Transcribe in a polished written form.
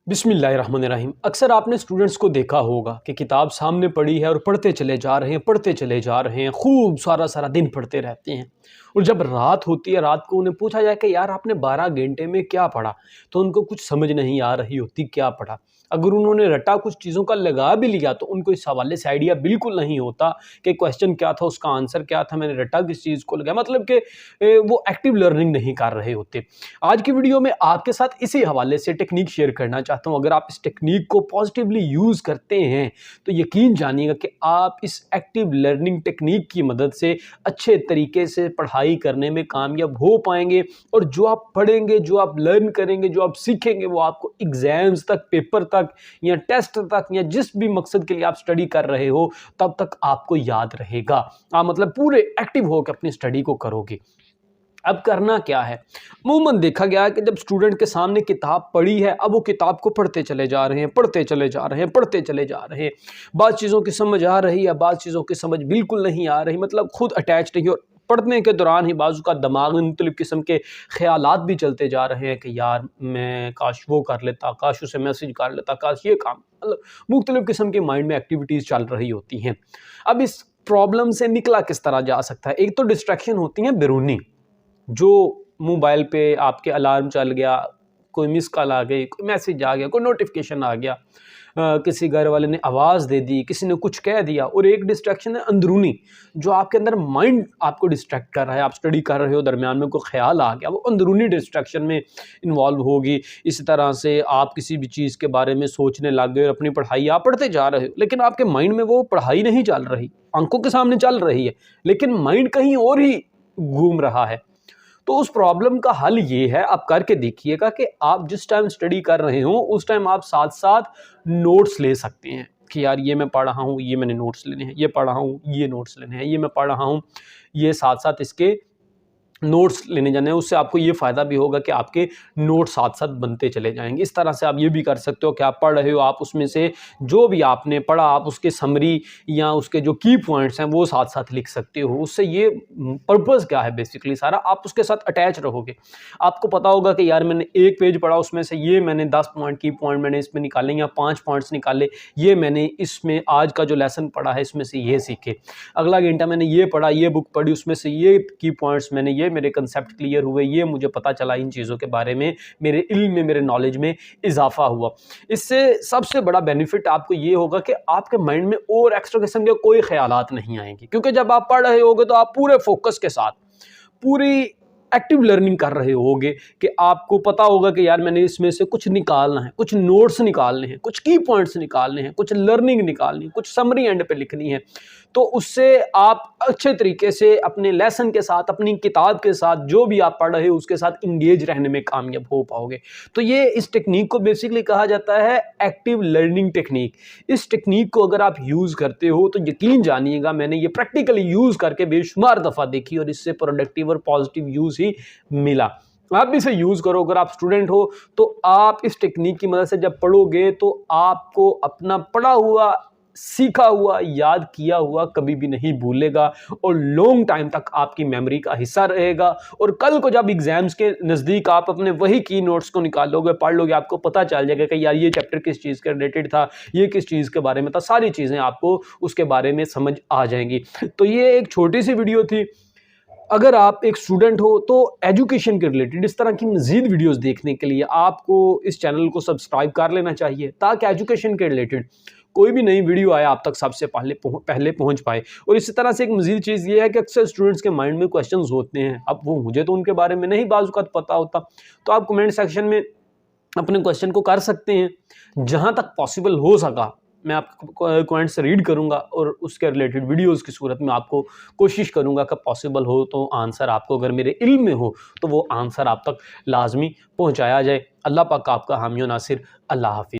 बिस्मिल्लाहिर्रहमानिर्रहीम। अक्सर आपने स्टूडेंट्स को देखा होगा कि किताब सामने पड़ी है और पढ़ते चले जा रहे हैं, पढ़ते चले जा रहे हैं, खूब सारा सारा दिन पढ़ते रहते हैं। और जब रात होती है, रात को उन्हें पूछा जाए कि यार आपने 12 घंटे में क्या पढ़ा, तो उनको कुछ समझ नहीं आ रही होती क्या पढ़ा। अगर उन्होंने रटा कुछ चीज़ों का लगा भी लिया तो उनको इस हवाले से आइडिया बिल्कुल नहीं होता कि क्वेश्चन क्या था, उसका आंसर क्या था, मैंने रटा किस चीज़ को लगाया। मतलब कि वो एक्टिव लर्निंग नहीं कर रहे होते। आज की वीडियो में आपके साथ इसी हवाले से टेक्निक शेयर करना चाहता हूं। अगर आप इस टेक्निक को पॉजिटिवली यूज़ करते हैं तो यकीन जानिएगा कि आप इस एक्टिव लर्निंग टेक्निक की मदद से अच्छे तरीके से पढ़ाई करने में कामयाब हो पाएंगे। और जो आप पढ़ेंगे, जो आप लर्न करेंगे, जो आप सीखेंगे, वो आपको एग्जाम्स तक, पेपर तक या टेस्ट तक या जिस भी मकसद के लिए आप स्टडी कर रहे हो तब तक आपको याद रहेगा। आप मतलब पूरे एक्टिव होकर अपनी स्टडी को करोगे। अब करना क्या है, अमूमन देखा गया है कि जब स्टूडेंट के सामने किताब पड़ी है, अब वो किताब को पढ़ते चले जा रहे हैं, पढ़ते चले जा रहे हैं, पढ़ते चले जा रहे हैं। बाज़ चीज़ों की समझ आ रही है, बाज़ चीज़ों की समझ बिल्कुल नहीं आ रही, मतलब खुद अटैच नहीं। और पढ़ने के दौरान ही बाजू का दिमाग में मुख्तलिफ़ किस्म के ख़यालात भी चलते जा रहे हैं कि यार मैं काश वो कर लेता, काश उसे मैसेज कर लेता, काश ये काम, मतलब मुख्तलिफ़ किस्म के माइंड में एक्टिविटीज़ चल रही होती हैं। अब इस प्रॉब्लम से निकला किस तरह जा सकता है? एक तो डिस्ट्रैक्शन होती है बैरूनी, जो मोबाइल पे आपके अलार्म चल गया, कोई मिस कॉल आ गई, कोई मैसेज आ गया, कोई नोटिफिकेशन आ गया, किसी घर वाले ने आवाज़ दे दी, किसी ने कुछ कह दिया। और एक डिस्ट्रैक्शन है अंदरूनी, जो आपके अंदर माइंड आपको डिस्ट्रैक्ट कर रहा है। आप स्टडी कर रहे हो, दरमियान में कोई ख्याल आ गया, वो अंदरूनी डिस्ट्रैक्शन में इन्वॉल्व होगी। इस तरह से आप किसी भी चीज़ के बारे में सोचने लग गए और अपनी पढ़ाई आप पढ़ते जा रहे हो, लेकिन आपके माइंड में वो पढ़ाई नहीं चल रही, आंखों के सामने चल रही है, लेकिन माइंड कहीं और ही घूम रहा है। तो उस प्रॉब्लम का हल ये है, आप करके देखिएगा कि आप जिस टाइम स्टडी कर रहे हो उस टाइम आप साथ साथ नोट्स ले सकते हैं कि यार ये मैं पढ़ रहा हूँ, ये मैंने नोट्स लेने हैं, ये पढ़ रहा हूँ, ये नोट्स लेने हैं, ये मैं पढ़ रहा हूँ, ये साथ साथ इसके नोट्स लेने जाने हैं। उससे आपको ये फ़ायदा भी होगा कि आपके नोट्स साथ साथ बनते चले जाएंगे। इस तरह से आप ये भी कर सकते हो कि आप पढ़ रहे हो, आप उसमें से जो भी आपने पढ़ा आप उसके समरी या उसके जो की पॉइंट्स हैं वो साथ साथ लिख सकते हो। उससे ये पर्पज़ क्या है बेसिकली सारा, आप उसके साथ अटैच रहोगे। आपको पता होगा कि यार मैंने एक पेज पढ़ा, उसमें से ये मैंने 10 पॉइंट की पॉइंट मैंने इसमें निकाले या 5 पॉइंट्स निकाले, ये मैंने इसमें आज का जो लेसन पढ़ा है इसमें से ये सीखे। अगला घंटा मैंने ये पढ़ा, ये बुक पढ़ी, उसमें से ये की पॉइंट्स मैंने, ये मेरे कंसेप्ट क्लियर हुए, ये मुझे पता चला इन चीज़ों के बारे में, मेरे इल्म में, मेरे नॉलेज में इजाफा हुआ। इससे सबसे बड़ा बेनिफिट आपको ये होगा कि आपके माइंड में और एक्स्ट्रा किस्म के कोई ख्यालात नहीं आएंगे, क्योंकि जब आप पढ़ रहे होगे तो आप पूरे फोकस के साथ पूरी एक्टिव लर्निंग कर रहे होगे कि आपको पता होगा कि यार मैंने इसमें से कुछ निकालना है, कुछ नोट्स निकालने हैं, कुछ की पॉइंट्स निकालने हैं, कुछ लर्निंग निकालनी है, कुछ समरी एंड पे लिखनी है। तो उससे आप अच्छे तरीके से अपने लेसन के साथ, अपनी किताब के साथ, जो भी आप पढ़ रहे हो उसके साथ इंगेज रहने में कामयाब हो पाओगे। तो ये इस टेक्निक को बेसिकली कहा जाता है एक्टिव लर्निंग टेक्निक। इस टेक्निक को अगर आप यूज़ करते हो तो यकीन जानिएगा, मैंने ये प्रैक्टिकली यूज़ करके बेशुमार दफ़ा देखी और इससे प्रोडक्टिव और पॉजिटिव यूज़ ही मिला। आप भी इसे यूज़ करो। अगर आप स्टूडेंट हो तो आप इस टेक्निक की मदद से जब पढ़ोगे तो आपको अपना पढ़ा हुआ, सीखा हुआ, याद किया हुआ कभी भी नहीं भूलेगा और लॉन्ग टाइम तक आपकी मेमोरी का हिस्सा रहेगा। और कल को जब एग्जाम्स के नज़दीक आप अपने वही की नोट्स को निकालोगे, पढ़ लोगे, आपको पता चल जाएगा कि यार ये चैप्टर किस चीज़ के रिलेटेड था, ये किस चीज़ के बारे में था, सारी चीज़ें आपको उसके बारे में समझ आ जाएंगी। तो ये एक छोटी सी वीडियो थी। अगर आप एक स्टूडेंट हो तो एजुकेशन के रिलेटेड इस तरह की मज़ीद वीडियोस देखने के लिए आपको इस चैनल को सब्सक्राइब कर लेना चाहिए, ताकि एजुकेशन के रिलेटेड कोई भी नई वीडियो आए आप तक सबसे पहले पहुंच पाए। और इसी तरह से एक मज़ीद चीज़ ये है कि अक्सर स्टूडेंट्स के माइंड में क्वेश्चंस होते हैं, अब वो मुझे तो उनके बारे में नहीं बाज़ औक़ात पता होता, तो आप कमेंट सेक्शन में अपने क्वेश्चन को कर सकते हैं। जहाँ तक पॉसिबल हो सका मैं आपको कमेंट्स रीड करूंगा और उसके रिलेटेड वीडियोस की सूरत में आपको कोशिश करूंगा कि पॉसिबल हो तो आंसर आपको, अगर मेरे इल्म में हो तो वो आंसर आप तक लाजमी पहुंचाया जाए। अल्लाह पाक आपका हामी व नासिर। अल्लाह हाफिज़।